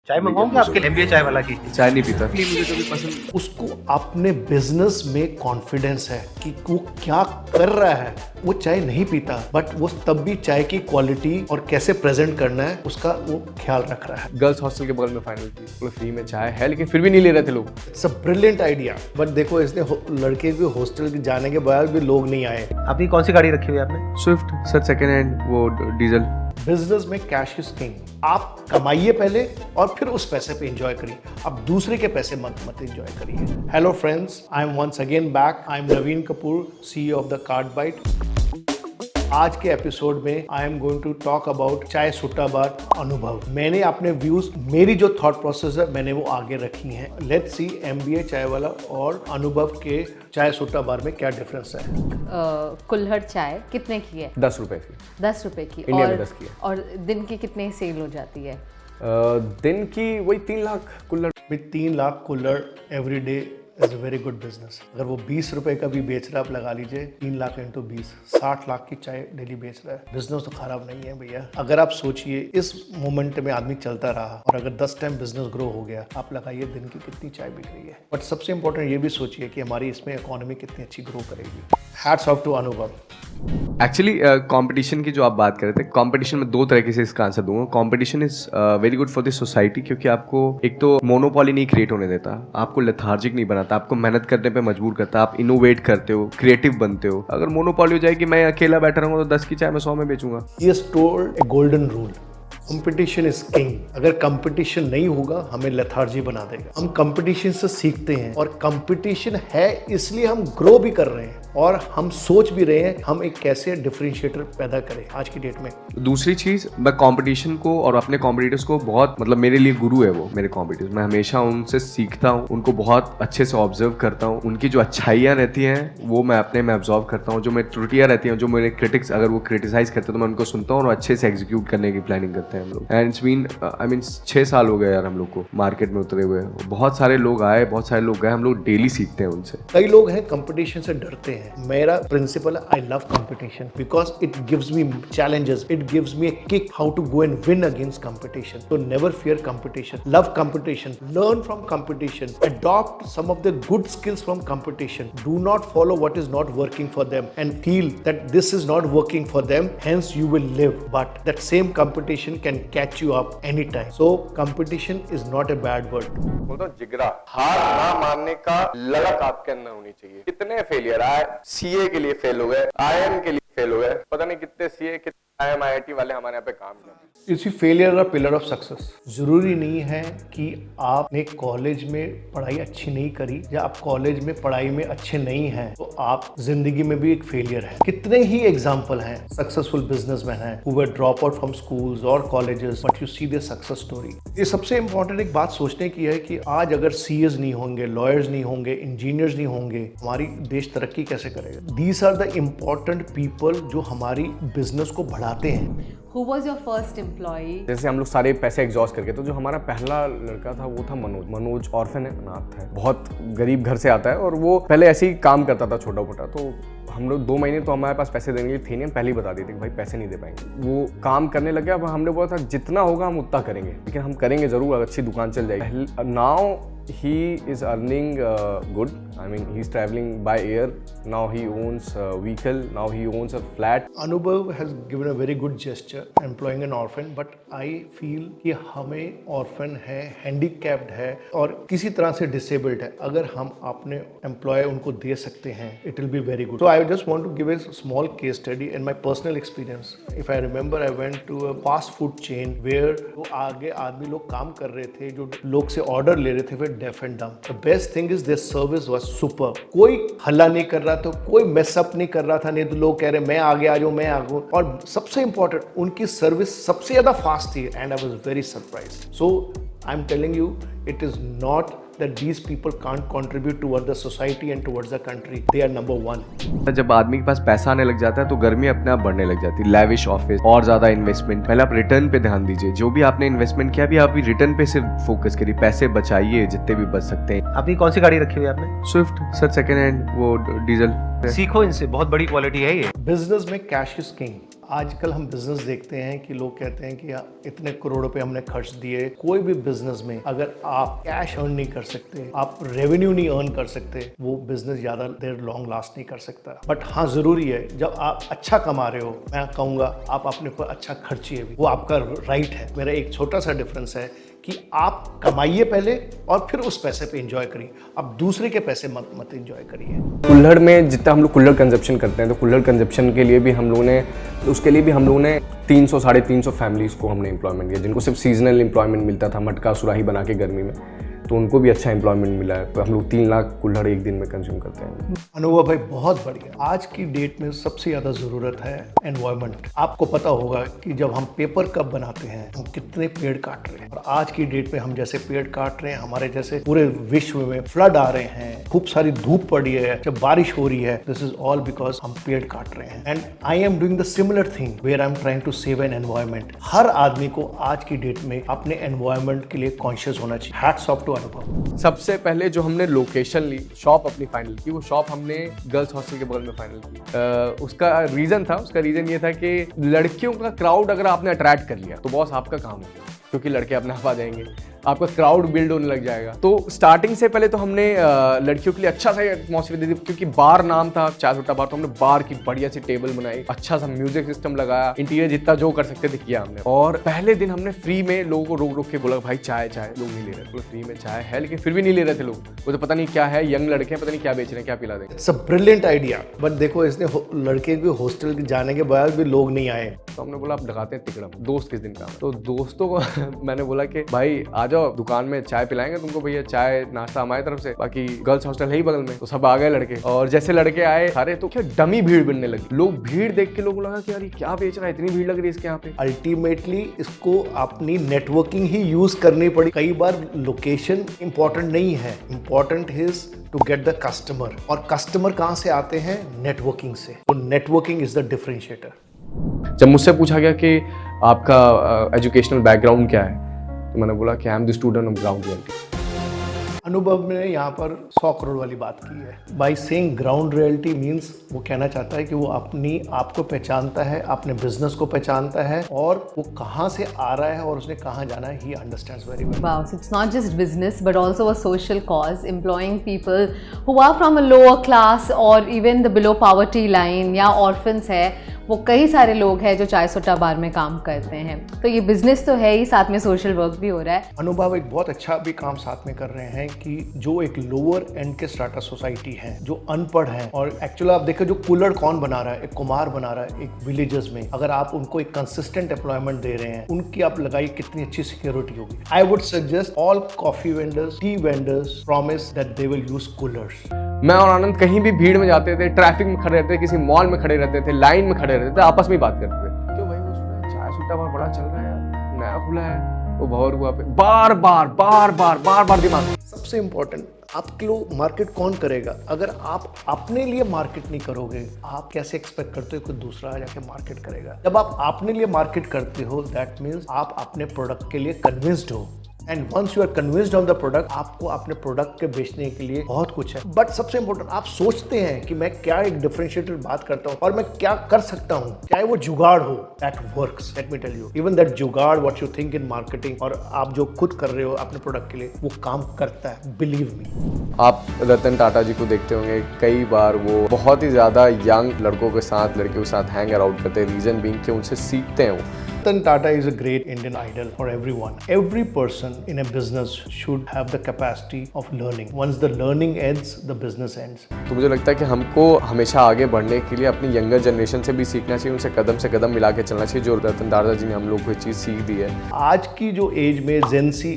चाय मंगवाऊंगा आपके लिए, MBA चाय वाला की। चाय नहीं पीता, नहीं मुझे कभी पसंद। उसको अपने बिजनेस में कॉन्फिडेंस है कि वो क्या कर रहा है। वो चाय नहीं पीता बट वो तब भी चाय की क्वालिटी और कैसे प्रेजेंट करना है उसका वो ख्याल रख रहा है। गर्ल्स हॉस्टल के बगल में फाइनल थी, फ्री में चाय है लेकिन फिर भी नहीं ले रहे थे लोग। It's a brilliant idea but देखो इसने लड़के भी हॉस्टल जाने के बाद भी लोग नहीं आए। आपकी कौन सी गाड़ी रखी हुई है आपने? स्विफ्ट सर, सेकेंड हैंड वो डीजल। बिजनेस में कैश इज किंग। आप कमाइए पहले और फिर उस पैसे पे एंजॉय करिए, आप दूसरे के पैसे मत एंजॉय करिए। Hello friends, I am once again back. I am Naveen Kapoor, CEO of the card byte. आज के एपिसोड में I am going to talk about Chai Sutta बार अनुभव। मैंने अपने व्यूज, मेरी जो थॉट प्रोसेस है मैंने वो आगे रखी हैं। लेट्स सी MBA चाय वाला और अनुभव के चाय सुट्टा बार में क्या डिफरेंस है। कुल्हड़ चाय कितने की है? 10 रुपए की। 10 रुपए की। इंडिया में 10 की है। और दिन की कितने सेल हो जाती है? दिन की वही 3 लाख कुल्हड़। 3 लाख कुल्हड़ every day is a very good business. अगर वो 20 रुपए का भी बेच रहा है, आप लगा लीजिए 3 लाख इंटू 20, 60 लाख की चाय डेली बेच रहा है। बिजनेस तो खराब नहीं है भैया। अगर आप सोचिए इस मोमेंट में आदमी चलता रहा और अगर 10 टाइम बिजनेस ग्रो हो गया, आप लगाइए दिन की कितनी चाय बिक रही है। बट सबसे इंपॉर्टेंट ये भी सोचिए कि हमारी इसमें इकोनॉमी कितनी अच्छी ग्रो करेगी। हैट्स ऑफ टू अनुभव। एक्चुअली कंपटीशन की जो आप बात कर रहे थे, कंपटीशन में 2 तरीके से इसका आंसर दूंगा। Competition is very good for the society क्योंकि आपको एक तो मोनोपोली नहीं क्रिएट होने देता, आपको लेथार्जिक नहीं बनाता, आपको मेहनत करने पे मजबूर करता, आप इनोवेट करते हो, क्रिएटिव बनते हो। अगर मोनोपोली हो जाएगी, मैं अकेला बैठा रहूंगा तो 10 की चाय मैं 100 में बेचूंगा। He has told a golden rule. Competition is king. अगर कंपटीशन नहीं होगा हमें लेथार्जी बना देगा। हम कंपटीशन से सीखते हैं और कंपटीशन है इसलिए हम ग्रो भी कर रहे हैं और हम सोच भी रहे हैं हम एक कैसे डिफरेंशिएटर पैदा करें आज की डेट में। दूसरी चीज, मैं कंपटीशन को और अपने कॉम्पिटिटर्स को बहुत, मतलब मेरे लिए गुरु है वो मेरे कॉम्पिटिटर्स। मैं हमेशा उनसे सीखता हूँ, उनको बहुत अच्छे से ऑब्जर्व करता हूँ। उनकी जो अच्छाइयाँ रहती हैं वो मैं अपने में ऑब्जर्व करता हूँ, जो मेरी त्रुटियाँ रहती हैं, जो मेरे क्रिटिक्स अगर वो क्रिटिसाइज करते हैं तो मैं उनको सुनता हूँ और अच्छे से एग्जीक्यूट करने की प्लानिंग करते हैं हम लोग। एंड इट्स बीन 6 साल हो गए यार हम लोग को मार्केट में उतरे हुए। बहुत सारे लोग आए, बहुत सारे लोग गए, हम लोग डेली सीखते हैं उनसे। कई लोग हैं कंपटीशन से डरते हैं। मेरा प्रिंसिपल है I love competition because it gives me challenges, it gives me a kick how to go and win against competition. So never fear competition, love competition, learn from competition, adopt some of the good skills from competition. Do not follow what is not working for them and feel that this is not working for them, hence you will live. But that same competition can catch you up anytime. So competition is not a bad word. बोलता हूँ जिगरा, हार ना मानने का लगत आपके अंदर होनी चाहिए। कितने फेलियर आए, CA के लिए फेल हो गए, IIM के लिए फेल हो गए, पता नहीं कितने CA कितने IIM IIT वाले हमारे यहाँ पे काम करते हैं। इसी फेलियर और पिलर ऑफ सक्सेस। जरूरी नहीं है कि आपने कॉलेज में पढ़ाई अच्छी नहीं करी या आप कॉलेज में पढ़ाई में अच्छे नहीं हैं तो आप जिंदगी में भी एक फेलियर है। कितने ही एग्जाम्पल हैं सक्सेसफुल बिजनेसमैन हैं who were drop out from schools और colleges but you see their success story। ये सबसे इंपॉर्टेंट एक बात सोचने की है कि आज अगर CAs नहीं होंगे, लॉयर्स नहीं होंगे, इंजीनियर्स नहीं होंगे, हमारी देश तरक्की कैसे करेगा। These are the important people जो हमारी बिजनेस को बढ़ाते हैं। Who was your first employee? जैसे हम लोग सारे पैसे एग्जॉस्ट करके, तो जो हमारा पहला लड़का था वो था मनोज ऑर्फन है, अनाथ है, बहुत गरीब घर से आता है और वो पहले ऐसे ही काम करता था छोटा मोटा। तो हम लोग 2 महीने तो हमारे पास पैसे देने के लिए थे नहीं, हम पहले ही बता देते कि भाई पैसे नहीं दे पाएंगे। वो काम करने लग गया। अब हमने बोला था जितना होगा हम उतना करेंगे, लेकिन हम करेंगे जरूर, अच्छी दुकान चल जाएगी। Now he is earning good. I mean he's traveling by air. Now he owns a vehicle. Now he owns a flat. Anubhav has given a very good gesture employing an orphan, but I feel कि हमें orphan है, handicapped है और किसी तरह से disabled है, अगर हम अपने employee उनको दे सकते हैं, it will be very good. So I just want to give a small case study in my personal experience. If I remember, I went to a fast food chain where वो आगे आदमी लोग काम कर रहे थे, जो लोग से order ले रहे थे फिर deaf and dumb. The best thing is their service was super. कोई हल्ला नहीं कर रहा था, कोई मैसअप नहीं कर रहा था, नहीं तो लोग कह रहे मैं आगे आ जाऊँ, मैं आगे। और सबसे इंपॉर्टेंट उनकी सर्विस सबसे ज्यादा फास्ट थी and I was very surprised. So I am telling you it is not that these people can't contribute towards the society and towards the country. They are number one. जब आदमी के पास पैसा आने लग जाता है तो गर्मी अपने आप बढ़ने लग जाती है। लैविश ऑफिस और ज्यादा इन्वेस्टमेंट। पहले आप रिटर्न पे ध्यान दीजिए, जो भी आपने इन्वेस्टमेंट किया अभी आप रिटर्न पे सिर्फ फोकस करिए, पैसे बचाइए जितने भी बच सकते हैं। आपकी कौन सी गाड़ी रखी हुई है आपने? स्विफ्ट सर, सेकेंड हैंड वो डीजल। सीखो इनसे, बहुत बड़ी क्वालिटी है ये। बिजनेस में कैश इज किंग। आजकल हम बिजनेस देखते हैं कि लोग कहते हैं कि इतने करोड़ रुपए हमने खर्च दिए। कोई भी बिजनेस में अगर आप कैश अर्न नहीं कर सकते, आप रेवेन्यू नहीं अर्न कर सकते, वो बिजनेस ज़्यादा देर लॉन्ग लास्ट नहीं कर सकता। बट हाँ, ज़रूरी है जब आप अच्छा कमा रहे हो, मैं कहूँगा आप अपने ऊपर अच्छा खर्चिए भी, वो आपका राइट है। मेरा एक छोटा सा डिफरेंस है कि आप कमाइए पहले और फिर उस पैसे पे एंजॉय करिए, आप दूसरे के पैसे मत एंजॉय करिए। कुल्हड़ में जितना हम लोग कुल्हड़ कंजप्शन करते हैं, तो कुल्हड़ कंजप्शन के लिए भी हम लोगों ने 300 साढ़े 300 फैमिलीज़ को हमने एम्प्लॉयमेंट दिया, जिनको सिर्फ सीजनल एम्प्लॉयमेंट मिलता था, मटका सुराही बना के गर्मी में, तो उनको भी अच्छा एम्प्लॉयमेंट मिला है। तो हम लोग 3 लाख कुल्हड़ एक दिन में कंज्यूम करते हैं। अनुभव भाई बहुत बढ़िया। आज की डेट में सबसे ज़्यादा ज़रूरत है एनवायरनमेंट। आपको पता होगा कि जब हम पेपर कप बनाते हैं हम कितने पेड़ काट रहे हैं, और आज की डेट में हम जैसे पेड़ काट रहे हैं, हमारे जैसे पूरे विश्व में फ्लड आ रहे हैं, खूब सारी धूप पड़ी है, जब बारिश हो रही है, दिस इज ऑल बिकॉज हम पेड़ काट रहे हैं। And I am doing the similar thing where I am trying to save an environment. हर आदमी को आज की डेट में अपने एनवायरनमेंट के लिए कॉन्शियस होना चाहिए। हैट्स ऑफ टू अनुभव। सबसे पहले जो हमने लोकेशन ली, शॉप अपनी फाइनल की, वो शॉप हमने गर्ल्स हॉस्टल के बगल में फाइनल की। उसका रीज़न ये था कि लड़कियों का क्राउड अगर आपने अट्रैक्ट कर लिया तो बॉस आपका काम हो गया, क्योंकि लड़के अपने आप आ जाएंगे, आपका क्राउड बिल्ड होने लग जाएगा। तो स्टार्टिंग से पहले तो हमने लड़कियों के लिए अच्छा सा एटमॉस्फेयर दे दी, क्योंकि बार नाम था, चाय सुट्टा बार, तो हमने बार की बढ़िया सी टेबल बनाई, अच्छा सा म्यूजिक सिस्टम लगाया, इंटीरियर जितना जो कर सकते थे किया हमने। और पहले दिन हमने फ्री में लोगों को रोक रोक के बोला भाई चाय, लोग नहीं ले रहे, तो फ्री में चाय है, लेकिन फिर भी नहीं ले रहे थे लोग। वो तो पता नहीं क्या है, यंग लड़के हैं, पता नहीं क्या बेच रहे हैं, क्या पिला देंगे। It's a brilliant idea, but देखो इसने लड़के के हॉस्टल जाने के बाद भी लोग नहीं आए, तो हमने बोला आप लगाते हैं तिकड़म, दोस्त किस दिन का। तो दोस्तों को मैंने बोला कि भाई आ जाओ दुकान में, चाय पिलाएंगे तुमको भैया, चाय नाश्ता हमारी तरफ से, बाकी गर्ल्स हॉस्टल है ही बगल में। तो सब आ गए लड़के, और जैसे लड़के आए सारे, तो क्या डमी भीड़ बनने लगी। लोग भीड़ देख के लोगों को लगा कि यार ये क्या बेच रहा है, इतनी भीड़ लग रही है इसके यहाँ पे। अल्टीमेटली इसको अपनी नेटवर्किंग ही यूज करनी पड़ी। कई बार लोकेशन इंपॉर्टेंट नहीं है, important is to get the customer, और कस्टमर कहाँ से आते हैं? नेटवर्किंग से। तो नेटवर्किंग इज द डिफरेंशिएटर। जब मुझसे पूछा गया कि आपका एजुकेशनल बैकग्राउंड क्या है, तो मैंने बोला कि I am the student of ground reality. अनुभव ने यहाँ पर 100 करोड़ वाली बात की है। By saying ground reality means वो कहना चाहता है कि वो अपनी आप को पहचानता है, अपने बिजनेस को पहचानता है, और वो कहाँ से आ रहा है और उसने कहाँ जाना है, he understands very well. Wow, so it's not just business but also a social cause, employing people who are from a lower class or even the below poverty line या orphans है, वो कई सारे लोग हैं जो चाय सुट्टा बार में काम करते हैं। तो ये बिजनेस तो है ही, साथ में सोशल वर्क भी हो रहा है। अनुभव एक बहुत अच्छा भी काम साथ में कर रहे हैं कि जो एक लोअर एंड के स्ट्राटा सोसाइटी है, जो अनपढ़ है, और एक्चुअली आप देखो जो कुल्हड़ कौन बना रहा है, एक कुमार बना रहा है एक विलेजेस में, अगर आप उनको एक कंसिस्टेंट एम्प्लॉयमेंट दे रहे हैं, उनकी आप लगाइए कितनी अच्छी सिक्योरिटी होगी। आई would suggest all coffee vendors, T vendors promise that they will use coolers. मैं और आनंद कहीं भी भीड़ में जाते थे, ट्रैफिक में खड़े रहते थे, किसी मॉल में खड़े रहते थे, लाइन में खड़े रहते थे, आपस में बात करते थे, क्यों भाई वो सुना है चाय सुट्टा बार बड़ा चल रहा है, नया खुला है, वो भौर हुआ पे बार बार दिमाग। सबसे इम्पोर्टेंट, आपके लिए मार्केट कौन करेगा? अगर आप अपने लिए मार्केट नहीं करोगे, आप कैसे एक्सपेक्ट करते हो कि दूसरा जाके मार्केट करेगा? जब आप अपने लिए मार्केट करते हो, दैट मीन्स आप अपने प्रोडक्ट के लिए कन्विंस्ड हो, and once you are convinced on the product, आपको अपने प्रोडक्ट के बेचने के लिए बहुत कुछ है। बट सबसे इंपॉर्टेंट, आप सोचते हैं कि मैं क्या एक डिफरेंशिएटर बात करता हूँ और मैं क्या कर सकता हूँ, चाहे वो जुगाड़ हो, that works. Let me tell you, even that jugaad what you think in marketing, और आप जो खुद कर रहे हो अपने प्रोडक्ट के लिए, वो काम करता है, बिलीव मी। आप रतन टाटा जी को देखते होंगे, कई बार वो बहुत ही ज़्यादा यंग लड़कों के साथ, लड़कियों के साथ हैंग अराउंड करते हैं, रीज़न बीइंग कि उनसे सीखते हैं वो। Ratan Tata is a great Indian idol for everyone. Every person in a business should have the capacity of learning. Once the learning ends, the business ends. तो मुझे लगता है कि हमको हमेशा आगे बढ़ने के लिए अपनी यंगर जनरेशन से भी सीखना चाहिए, उनसे कदम से कदम मिला के चलना चाहिए, जो रतन टाटा जी ने हम लोग को ये चीज़ सीख दी है। आज की जो एज में जेंसी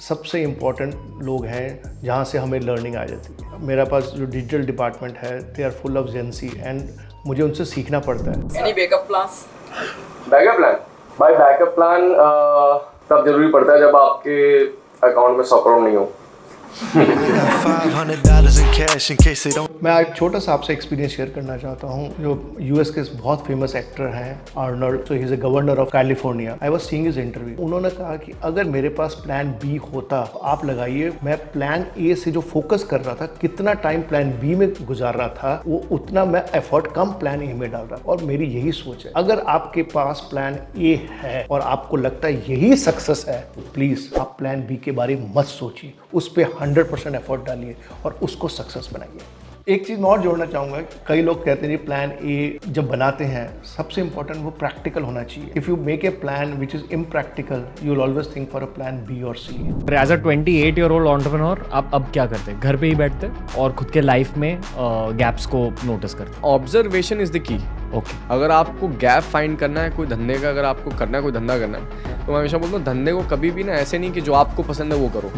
सबसे इम्पोर्टेंट लोग हैं जहाँ से हमें लर्निंग आ जाती है। मेरा पास जो डिजिटल डिपार्टमेंट है, they are full of Gen Z, and मुझे उनसे सीखना पड़ता है। Any backup plans? Backup plan भाई, बैकअप प्लान तब जरूरी पड़ता है जब आपके अकाउंट में 100 करोड़ नहीं हो। $500 in cash in case they don't. मैं एक छोटा सा आपसे एक्सपीरियंस शेयर करना चाहता हूँ। जो यूएस के बहुत फेमस एक्टर हैं Arnold, so he is a governor of California. I was seeing his interview. उन्होंने कहा कि अगर मेरे पास प्लान बी होता तो आप लगाइए, मैं प्लान ए से जो फोकस कर रहा था, कितना टाइम प्लान बी में गुजार रहा था, वो उतना मैं एफर्ट कम प्लान ए में डाल रहा। और मेरी यही सोच है, अगर आपके पास प्लान ए है और आपको लगता है यही सक्सेस है, तो प्लीज आप प्लान बी के बारे में मत सोचिए, उस पर 100% एफर्ट डालिए और उसको सक्सेस बनाइए। एक चीज़ मैं और जोड़ना चाहूँगा, कई लोग कहते हैं जी प्लान ए जब बनाते हैं सबसे इंपॉर्टेंट वो प्रैक्टिकल होना चाहिए। If you make a plan which is impractical, you will always think for a plan B और C. As a 28-year-old entrepreneur आप अब क्या करते हैं? घर पे ही बैठते हैं और खुद के लाइफ में गैप्स को नोटिस करते हैं? Observation is the key. Okay, अगर आपको गैप फाइंड करना है कोई धंधे का, अगर आपको करना है कोई धंधा करना है, तो मैं हमेशा बोलता हूँ धंधे को कभी भी ना ऐसे नहीं कि जो आपको पसंद है वो करो।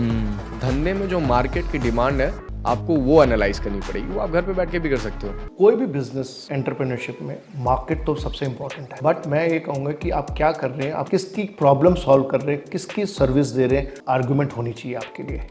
धंधे में जो मार्केट की डिमांड है आपको वो एनालाइज करनी पड़ेगी, वो आप घर पे बैठ के भी कर सकते हो। कोई भी बिजनेस एंटरप्रेन्योरशिप में मार्केट तो सबसे इंपॉर्टेंट है, बट मैं ये कहूँगा कि आप क्या कर रहे हैं, आप किसकी प्रॉब्लम सॉल्व कर रहे हैं, किसकी सर्विस दे रहे हैं, आर्गुमेंट होनी चाहिए आपके लिए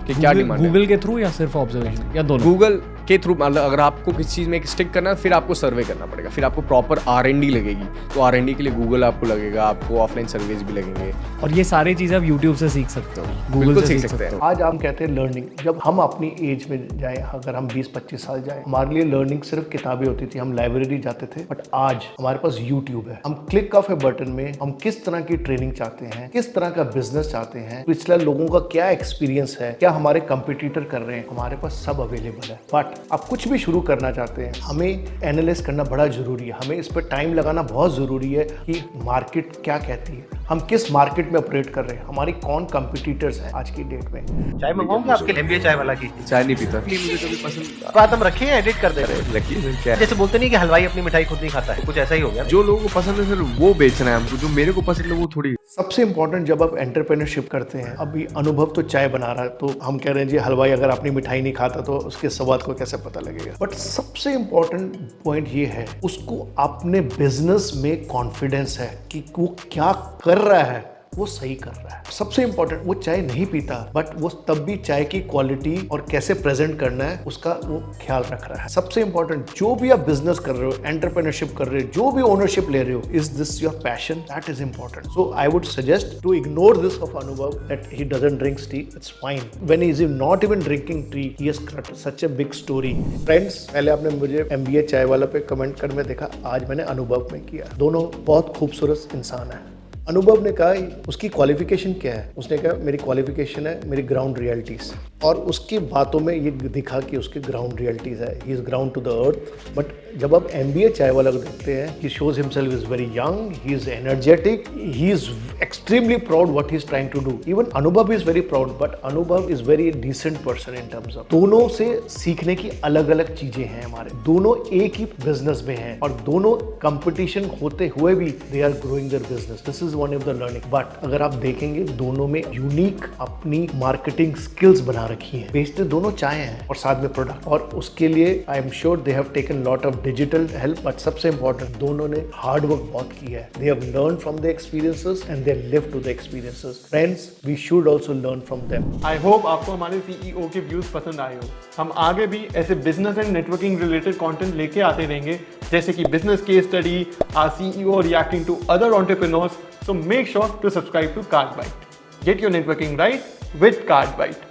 कि क्या डिमांड है। गूगल के थ्रू या सिर्फ ऑब्जर्वेशन या दोनों? गूगल के थ्रू, मतलब अगर आपको किसी चीज़ में एक स्टिक करना है, फिर आपको सर्वे करना पड़ेगा, फिर आपको प्रॉपर R&D लगेगी। तो R&D के लिए गूगल आपको लगेगा, आपको ऑफलाइन सर्विस भी लगेंगे। और ये सारी चीज़ें आप यूट्यूब से सीख सकते हो, गूगल से सीख सकते हो। आज हम कहते हैं लर्निंग। जब हम अपनी एज में जाए, अगर हम 20-25 साल जाए, हमारे लिए लर्निंग सिर्फ किताबें होती थी, हम लाइब्रेरी जाते थे। बट आज हमारे पास यूट्यूब है। हम क्लिक ऑफ ए बटन में हम किस तरह की ट्रेनिंग चाहते हैं, किस तरह का बिजनेस चाहते हैं, पिछले लोगों का क्या एक्सपीरियंस है, क्या हमारे कंपटीटर कर रहे हैं, हमारे पास सब अवेलेबल है। बट आप कुछ भी शुरू करना चाहते हैं, हमें एनालाइज करना बड़ा जरूरी है, हमें इस पर टाइम लगाना बहुत जरूरी है कि मार्केट क्या कहती है, हम किस मार्केट में ऑपरेट कर रहे हैं, हमारी कौन कंपटीटर्स हैं आज की डेट में। चाय मंगाऊंगा आपके लिए, MBA चाय वाला की। चाय नहीं पीता, मुझे कभी पसंद। बात हम रखिए, एडिट कर दे रहे हैं। रखिए क्या, जैसे बोलते नहीं कि हलवाई अपनी मिठाई खुद नहीं खाता है, कुछ ऐसा ही हो गया। जो लोगों को पसंद है सर वो बेचना है हमको, जो मेरे को पसंद है वो थोड़ी। सबसे इंपॉर्टेंट जब आप एंटरप्रेन्योरशिप करते हैं, अभी अनुभव तो चाय बना रहा है, तो हम कह रहे हैं जी हलवाई अगर अपनी मिठाई नहीं खाता तो उसके स्वाद को कैसे पता लगेगा। बट सबसे इंपॉर्टेंट पॉइंट ये है, उसको अपने बिजनेस में कॉन्फिडेंस है कि वो क्या कर रहा है, वो सही कर रहा है। सबसे इंपॉर्टेंट, वो चाय नहीं पीता बट वो तब भी चाय की क्वालिटी और कैसे प्रेजेंट करना है उसका वो ख्याल रख रहा है। सबसे इंपॉर्टेंट, जो भी आप बिजनेस कर रहे हो, एंटरप्रेन्योरशिप कर रहे हो, जो भी ओनरशिप ले रहे हो, is this your passion? That is important. So I would suggest to ignore this of Anubhav that he doesn't drink tea, it's fine. When he is not even drinking tea, he has created such a big story. Friends, पहले आपने मुझे MBA Chai वाला पे comment कर में देखा, आज मैंने अनुभव में किया। दोनों बहुत खूबसूरत इंसान है। अनुभव ने कहा उसकी क्वालिफिकेशन क्या है, उसने कहा मेरी क्वालिफिकेशन है मेरी ग्राउंड रियलिटीज़, और उसकी बातों में ये दिखा कि उसकी ग्राउंड रियलिटीज़ है, he is ground to the earth. But जब आप MBA चाय वाला को देखते हैं, he shows himself is very young, he is energetic, he is extremely proud what he is trying to do. Even Anubhav is very proud, but Anubhav is very decent person in terms of. दोनों से सीखने की अलग अलग चीजें हैं हमारे, दोनों एक ही बिजनेस में हैं और दोनों कंपटीशन होते हुए भी they are growing their business. This is one of the learning. But अगर आप देखेंगे, दोनों में यूनिक अपनी मार्केटिंग स्किल्स बना रखी हैं। बेचते दोनों चाय हैं और साथ में प्रोडक्ट, और उसके लिए I am sure they have taken lot of digital help. But सबसे इंपॉर्टेंट, दोनों ने हार्ड वर्क बहुत किया है। They have learn from the experiences and they live to the experiences. Friends, we should also learn from them. I hope आपको हमारे CEO के views पसंद आए हो। हम आगे भी ऐसे business and networking related content लेके आते रहेंगे, जैसे कि business case study, our CEO reacting to other entrepreneurs. So make sure to subscribe to Cardbyte. Get your networking right with Cardbyte.